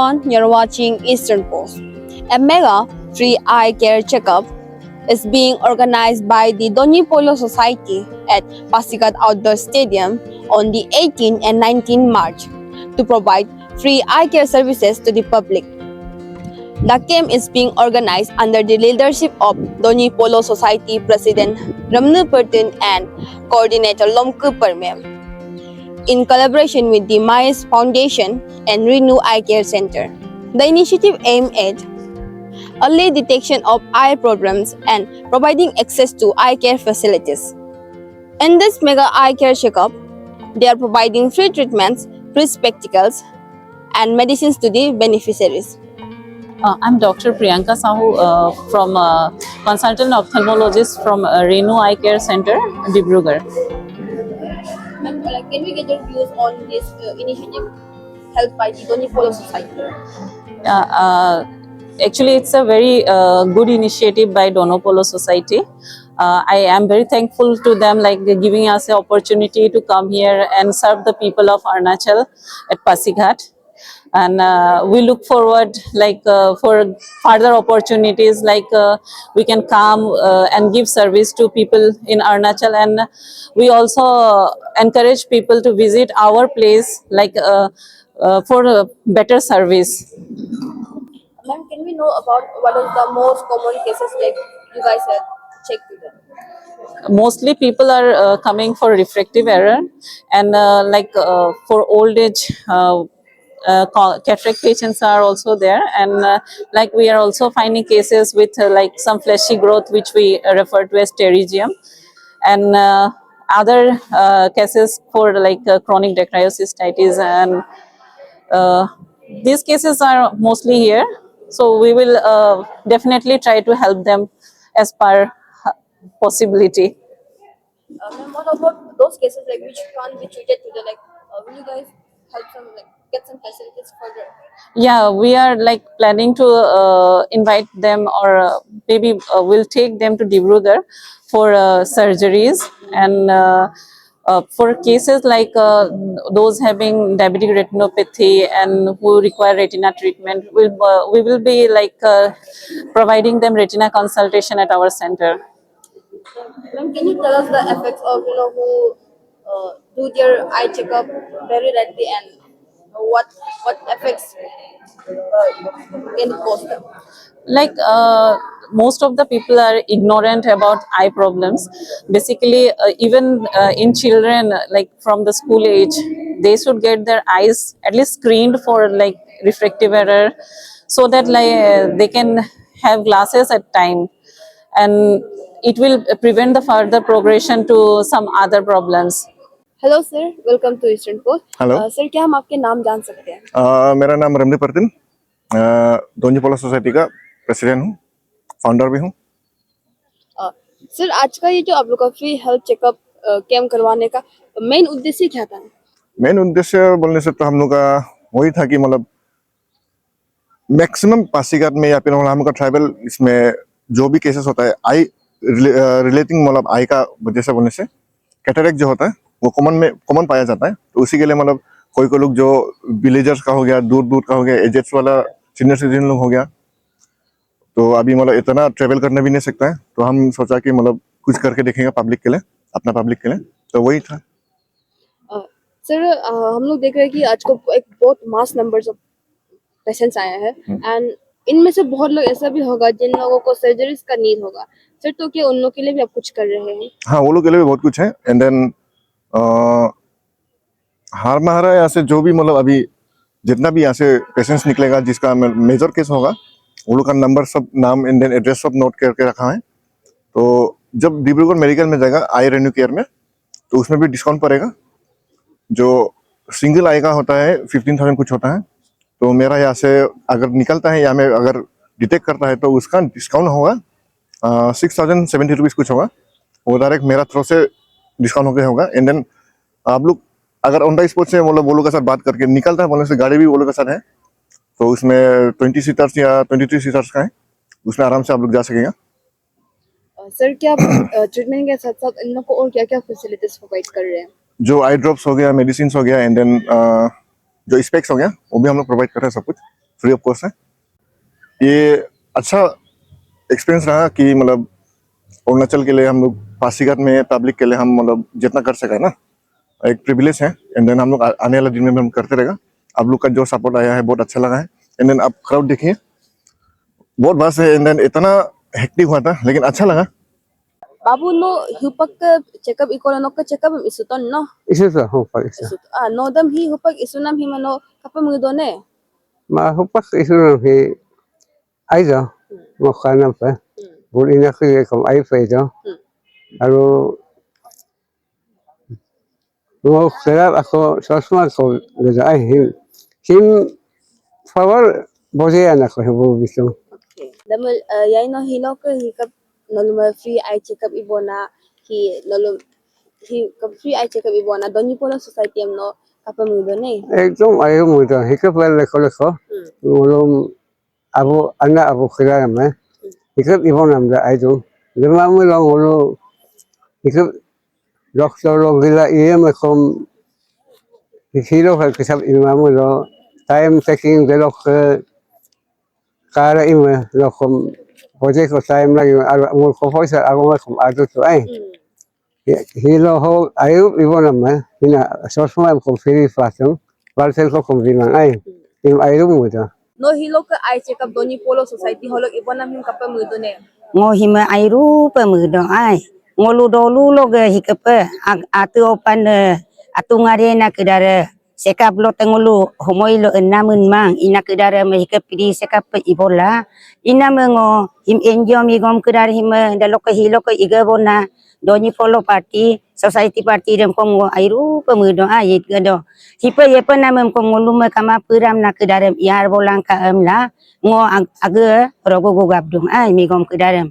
everyone, you're watching Eastern Post. A mega free eye care checkup is being organized by the Doni Polo Society at Pasikat Outdoor Stadium on the 18 and 19 March to provide free eye care services to the public. The camp is being organized under the leadership of Doni Polo Society President Ramnu Pertin and Coordinator Lomku Permem, in collaboration with the Myers Foundation and Renew Eye Care Center. The initiative aimed at early detection of eye problems and providing access to eye care facilities. In this mega eye care checkup, they are providing free treatments, free spectacles, and medicines to the beneficiaries. I'm Dr. Priyanka Sahu from consultant ophthalmologist from Renew Eye Care Center, Dibrugarh. Can we get your views on this initiative helped by the Doni Polo Society? Actually, it's a very good initiative by Donopolo Society. I am very thankful to them, like giving us the opportunity to come here and serve the people of Arunachal at Pasighat. And we look forward for further opportunities, we can come and give service to people in Arunachal, and we also encourage people to visit our place for better service. Ma'am, can we know about what is the most common cases like you guys have checked with them? Mostly people are coming for refractive error, and for old age cataract patients are also there, and we are also finding cases with some fleshy growth, which we refer to as pterygium, and other cases for chronic dacryocystitis, and these cases are mostly here. So we will definitely try to help them as per possibility. Ma'am, what about those cases like which can't be treated today? Will you guys help them get some facilities further? Yeah, we are planning to invite them, or maybe we'll take them to Dibrugarh for surgeries, and for cases those having diabetic retinopathy and who require retina treatment, we will be providing them retina consultation at our center. Ma'am, can you tell us the effects of who do their eye checkup very readily and what effects can it cause them? Most of the people are ignorant about eye problems. Basically, even in children, from the school age, they should get their eyes at least screened for refractive error, so that they can have glasses at time, and it will prevent the further progression to some other problems. Hello sir, welcome to Eastern Post. Hello sir, क्या हम आपके नाम जान सकते हैं? मेरा नाम Ramani Parteen, Donyi Polo society का प्रेसिडेंट हूँ, फाउंडर भी हूँ। सर, आज का ये जो आप लोग का फ्री हेल्थ चेकअप कैंप करवाने का मेन उद्देश्य क्या था? मेन उद्देश्य बोलने से तो हम लोग का वही था कि मतलब मैक्सिमम पासीघाट में या फिर हम लोग का ट्राइबल, इसमें जो भी केसेस होता है आई रिलेटिंग, मतलब आई का वजह से बोलने से कैटरेक्ट जो होता है वो कॉमन पाया जाता है। तो उसी के लिए मतलब कोई लोग जो विलेजर्स का हो गया, दूर दूर का हो गया, एजेड्स वाला सीनियर सिटीजन लोग हो गया, तो अभी मतलब इतना ट्रेवल करने भी नहीं सकता है, तो हम सोचा कि मतलब कुछ करके देखेंगे पब्लिक के लिए, अपना पब्लिक के लिए, तो वही था। सर, हम लोग देख रहे हैं कि आज को एक बहुत मास नंबर्स ऑफ पेशेंट्स आए हैं, एंड इनमें से बहुत लोग ऐसा भी होगा जिन लोगों को सर्जरीज का नीड होगा। सर, तो क्या उन लोगों के लिए भी आप कुछ कर रहे हैं? हाँ, वो लोग के लिए भी बहुत कुछ है। एंड देन हमारा यहाँ से जो भी मतलब अभी जितना भी यहाँ से पेशेंट्स निकलेगा, जिसका मेजर केस होगा, वो लोग का नंबर सब, नाम एंड देन एड्रेस सब नोट करके रखा है। तो जब डिब्रूगढ़ मेडिकल में जाएगा आई रेन्यू केयर में, तो उसमें भी डिस्काउंट पड़ेगा। जो सिंगल आई का होता है 15,000 कुछ होता है, तो मेरा यहाँ से अगर निकलता है या मैं अगर डिटेक्ट करता है तो उसका डिस्काउंट होगा 6,070 रुपीज़ कुछ होगा। वो डायरेक्ट मेरा थ्रो से डिस्काउंट होकर होगा। एंड देन आप लोग अगर ऑन द स्पॉट से वो लोग के साथ बात करके निकलता है, बोलने से गाड़ी भी वो लोग के साथ है, तो उसमें 20 सीटर्स या 23 सीटर्स का है, उसमें आराम से आप लोग जा सकेगा। सर, क्या ट्रीटमेंट के साथ साथ इन लोग को और क्या क्या फैसिलिटीज प्रोवाइड कर रहे हैं? जो आई ड्रॉप्स हो गया, मेडिसिन हो गया, एंड देन जो स्पेक्स हो गया, वो भी हम लोग प्रोवाइड कर रहे हैं सब कुछ। फ्री ऑफ कॉस्ट है। ये अच्छा एक्सपीरियंस रहा कि मतलब अरुणाचल के लिए हम लोग पासीघाट में पब्लिक के लिए हम मतलब जितना कर सका ना, एक प्रिविलेज है। एंड देन हम लोग आने वाले दिन में भी हम करते रहेगा। आप लोग का जो सपोर्ट आया है बहुत अच्छा लगा है। एंड देन आप क्राउड देखिए, बहुत बस है। एंड देन इतना हेक्टिक हुआ था लेकिन अच्छा लगा। Babu no hupak check up iko no check up isuton no. Isu sa hupak isa. Isut no dam hi hupak isunam himano kapam ngudone. Ma hupak isu lang hi ay do mo kanam pa. Buli na ko kam ay pa do. Aro mo serap ako sosma ko gaza ay him favor bozean ako hibo bisu. Okay. Damel yai no hilo ke hikap noluma free eye check up ibona hi nolum hi kap free eye check up ibona Donyi Polo Society amno kapam ngudone. Ekdom ayo mo do hikap wala ko ko. Ulum abo ana abo kira naman. Hikap ibon namda ay do. Lima mo lang ulo hikap doktor lo gila iya makom hilo ka kisab imamo lo time taking the lock kara ima lo kom boje ko time lagi mo ko poisa ako makom ado to ay hilo ho ayo ibon naman hina sosma ko free fashion balsel ko kumbilang ay im ayo mo do. No hilo ke eye check up Donyi Polo Society holok ibonam him kapam ngudone. Ngo hima airu pe mudo ai ngolu dolu lo ge hikepe atu opan atu ngare na kedara sekap lo tengulu homoi lo enamun mang ina kedara me hikep di sekap pe ibola ina mengo him enjom igom kedara him dalok ke hilo ke igabona Donyi Polo Party Society Party dem kom ngo airu pe mudo ai gedo hipe yepe namem kom ngulu me kama puram na kedara iar bolang ka emla ngo age rogo gabdung ai migom kedara